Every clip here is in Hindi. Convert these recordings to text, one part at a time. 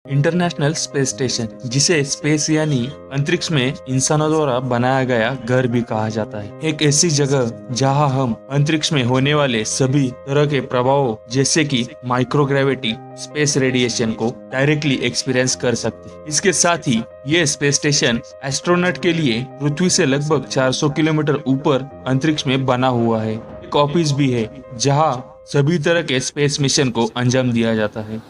इंटरनेशनल स्पेस स्टेशन, जिसे स्पेस यानी अंतरिक्ष में इंसानों द्वारा बनाया गया घर भी कहा जाता है, एक ऐसी जगह जहां हम अंतरिक्ष में होने वाले सभी तरह के प्रभावों जैसे कि माइक्रोग्रेविटी, स्पेस रेडिएशन को डायरेक्टली एक्सपीरियंस कर सकते हैं। इसके साथ ही ये स्पेस स्टेशन एस्ट्रोनॉट के लिए पृथ्वी से लगभग 400 किलोमीटर ऊपर अंतरिक्ष में बना हुआ है। एक ऑफिस भी है जहां सभी तरह के स्पेस मिशन को अंजाम दिया जाता है।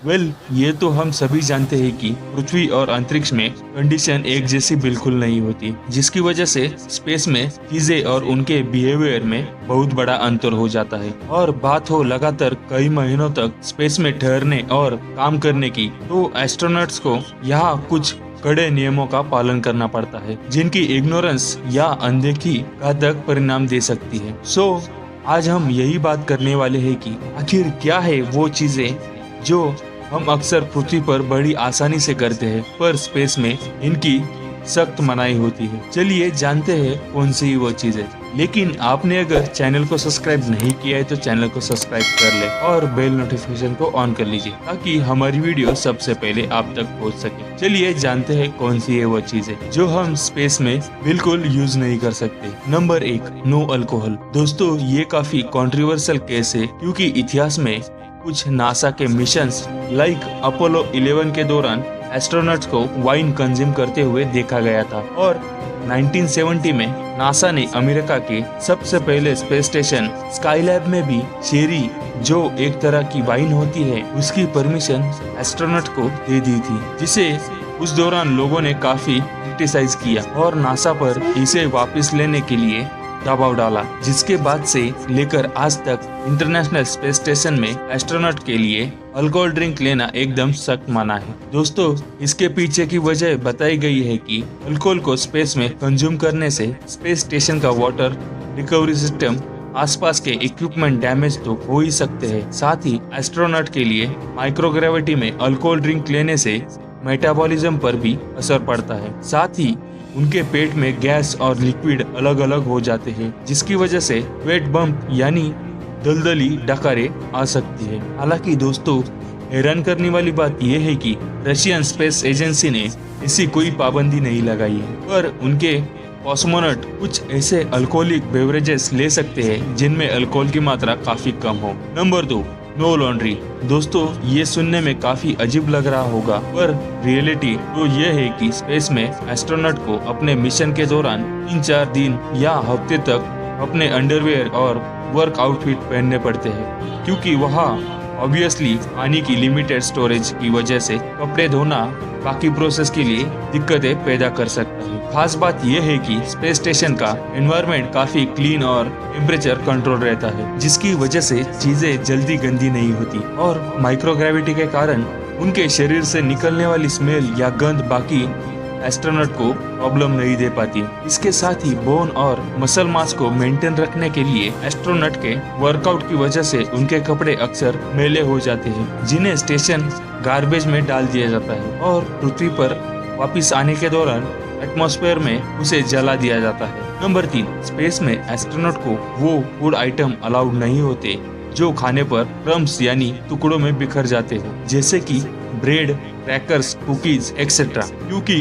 ये तो हम सभी जानते हैं कि पृथ्वी और अंतरिक्ष में कंडीशन एक जैसी बिल्कुल नहीं होती, जिसकी वजह से स्पेस में चीजें और उनके बिहेवियर में बहुत बड़ा अंतर हो जाता है। और बात हो लगातार कई महीनों तक स्पेस में ठहरने और काम करने की, तो एस्ट्रोनॉट्स को यहाँ कुछ कड़े नियमों का पालन करना पड़ता है, जिनकी इग्नोरेंस या अनदेखी घातक परिणाम दे सकती है। आज हम यही बात करने वाले हैं कि आखिर क्या है वो चीजें जो हम अक्सर पृथ्वी पर बड़ी आसानी से करते हैं, पर स्पेस में इनकी सख्त मनाही होती है। चलिए जानते हैं कौन सी वो चीजें। लेकिन आपने अगर चैनल को सब्सक्राइब नहीं किया है तो चैनल को सब्सक्राइब कर ले और बेल नोटिफिकेशन को ऑन कर लीजिए, ताकि हमारी वीडियो सबसे पहले आप तक पहुंच सके। चलिए जानते हैं कौन सी है वो चीजें जो हम स्पेस में बिल्कुल यूज नहीं कर सकते। Number 1, no alcohol. दोस्तों, ये काफी कॉन्ट्रोवर्शियल केस है, क्योंकि इतिहास में कुछ नासा के मिशंस लाइक अपोलो 11 के दौरान एस्ट्रोनॉट्स को वाइन कंज्यूम करते हुए देखा गया था। और 1970 में नासा ने अमेरिका के सबसे पहले स्पेस स्टेशन स्काईलैब में भी शेरी, जो एक तरह की वाइन होती है, उसकी परमिशन एस्ट्रोनॉट को दे दी थी, जिसे उस दौरान लोगों ने काफी क्रिटिसाइज किया और नासा पर इसे वापस लेने के लिए दबाव डाला, जिसके बाद से लेकर आज तक इंटरनेशनल स्पेस स्टेशन में एस्ट्रोनॉट के लिए अल्कोहल ड्रिंक लेना एकदम सख्त माना है। दोस्तों, इसके पीछे की वजह बताई गई है कि अल्कोहल को स्पेस में कंज्यूम करने से स्पेस स्टेशन का वाटर रिकवरी सिस्टम, आसपास के इक्विपमेंट डैमेज तो हो ही सकते हैं। साथ ही एस्ट्रोनॉट के लिए माइक्रोग्रेविटी में अल्कोहल ड्रिंक लेने से मेटाबॉलिज्म पर भी असर पड़ता है। साथ ही उनके पेट में गैस और लिक्विड अलग अलग हो जाते हैं, जिसकी वजह से वेट बम्प यानी दलदली डकारे आ सकती है। हालांकि दोस्तों, हैरान करने वाली बात यह है कि रशियन स्पेस एजेंसी ने ऐसी कोई पाबंदी नहीं लगाई है, पर उनके कॉस्मोनॉट कुछ ऐसे अल्कोहलिक बेवरेजेस ले सकते हैं जिनमें अल्कोहल की मात्रा काफी कम हो। Number 2, no laundry. दोस्तों, ये सुनने में काफी अजीब लग रहा होगा, पर रियलिटी तो ये है कि स्पेस में एस्ट्रोनॉट को अपने मिशन के दौरान 3-4 दिन या हफ्ते तक अपने अंडरवेयर और वर्क आउटफिट पहनने पड़ते हैं, क्योंकि वहाँ ऑब्वियसली पानी की लिमिटेड स्टोरेज की वजह से कपड़े धोना बाकी प्रोसेस के लिए दिक्कतें पैदा कर सकता है। खास बात यह है कि स्पेस स्टेशन का एनवायरनमेंट काफी क्लीन और टेम्परेचर कंट्रोल रहता है, जिसकी वजह से चीजें जल्दी गंदी नहीं होती और माइक्रोग्रेविटी के कारण उनके शरीर से निकलने वाली स्मेल या गंध बाकी एस्ट्रोनॉट को प्रॉब्लम नहीं दे पाती। इसके साथ ही बोन और मसल मास को मेंटेन रखने के लिए एस्ट्रोनॉट के वर्कआउट की वजह से उनके कपड़े अक्सर मैले हो जाते हैं, जिन्हें स्टेशन गार्बेज में डाल दिया जाता है और पृथ्वी पर वापस आने के दौरान एटमॉस्फेयर में उसे जला दिया जाता है। नंबर 3, स्पेस में एस्ट्रोनॉट को वो फूड आइटम अलाउड नहीं होते जो खाने पर क्रम्स यानी टुकड़ों में बिखर जाते हैं, जैसे कि ब्रेड, क्रैकर्स, कुकीज एक्सेट्रा, क्योंकि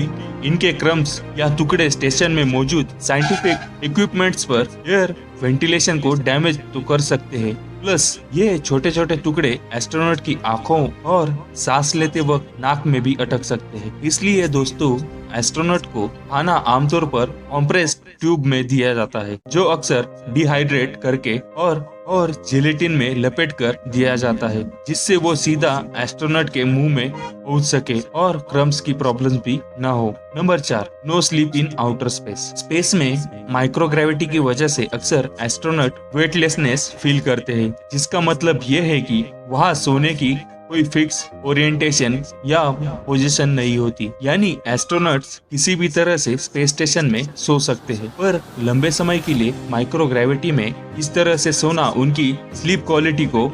इनके क्रम्स या टुकड़े स्टेशन में मौजूद साइंटिफिक इक्विपमेंट्स पर एयर वेंटिलेशन को डैमेज तो कर सकते हैं। प्लस ये छोटे छोटे टुकड़े एस्ट्रोनॉट की आंखों और सांस लेते वक्त नाक में भी अटक सकते हैं। इसलिए दोस्तों, एस्ट्रोनॉट को खाना आमतौर पर कॉम्प्रेस्ड ट्यूब में दिया जाता है, जो अक्सर डिहाइड्रेट करके और जिलेटिन में लपेट कर दिया जाता है, जिससे वो सीधा एस्ट्रोनॉट के मुंह में पहुंच सके और क्रम्स की प्रॉब्लम भी ना हो। Number 4, no sleep in outer space. Space में माइक्रोग्रेविटी की वजह से अक्सर एस्ट्रोनॉट वेटलेसनेस फील करते हैं, जिसका मतलब ये है कि वहाँ सोने की कोई फिक्स ओरिएंटेशन या पोजीशन नहीं होती, यानी एस्ट्रोनॉट्स किसी भी तरह से स्पेस स्टेशन में सो सकते हैं, पर लंबे समय के लिए माइक्रोग्रेविटी में इस तरह से सोना उनकी स्लीप क्वालिटी को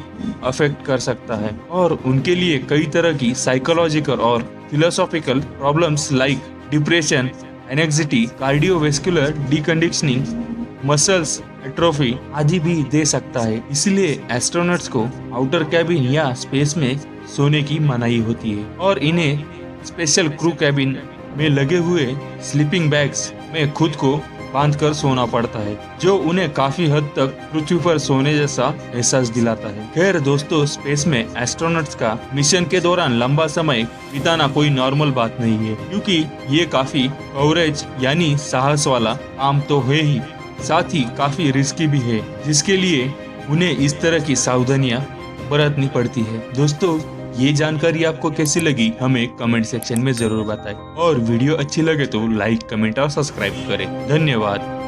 अफेक्ट कर सकता है और उनके लिए कई तरह की साइकोलॉजिकल और philosophical problems like depression, anxiety, cardiovascular deconditioning, muscles atrophy आदि भी दे सकता है। इसलिए एस्ट्रोनॉट्स को आउटर कैबिन या स्पेस में सोने की मनाही होती है और इन्हें स्पेशल क्रू कैबिन में लगे हुए स्लीपिंग बैग्स में खुद को बांधकर सोना पड़ता है, जो उन्हें काफी हद तक पृथ्वी पर सोने जैसा एहसास दिलाता है। खैर दोस्तों, स्पेस में एस्ट्रोनॉट्स का मिशन के दौरान लंबा समय बिताना कोई नॉर्मल बात नहीं है, क्योंकि ये काफी कवरेज यानी साहस वाला काम तो है ही, साथ ही काफी रिस्की भी है, जिसके लिए उन्हें इस तरह की सावधानियां बरतनी पड़ती है। दोस्तों, ये जानकारी आपको कैसी लगी हमें कमेंट सेक्शन में जरूर बताएं, और वीडियो अच्छी लगे तो लाइक, कमेंट और सब्सक्राइब करें। धन्यवाद।